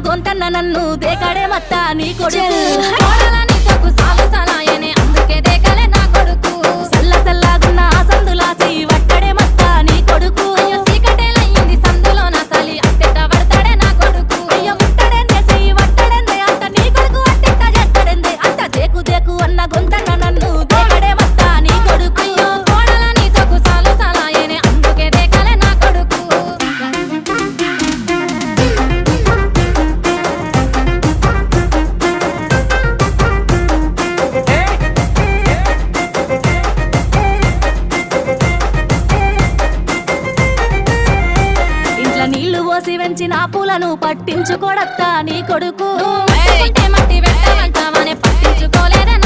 గొంతన్న నన్ను దేకడే మత్త నీ కొడుకు కోడలని సొక్కు సాలు సలాయనే అందుకే దేకలే నా కొడుకు సల్ల సల్లాగున్న ఆ సందులాసి వట్టడే మత్త నీ కొడుకు అయ్యో సీకటేలయ్యింది సందులో నా సలి అట్టెట్ట పడతాడే నా కొడుకు అయ్యో ముట్టడెందే చెయ్యి వట్టడెందే అంత నీ కొడుకు అట్టెట్ట చేస్తాడెందే అంత దేకు దేకు అన్న గొంతన్న నన్ను దేకడే మత్త నీ కొడుకు అయ్యో కోడలని సొక్కు సాలు సలాయనే అందుకే దేకలే నా కొడుకు ఇంట్లో నీళ్లు పోసి వెంచిన పూలను పట్టించుకోడత్తా నీ కొడుకు మట్టి పెట్టమంటావానే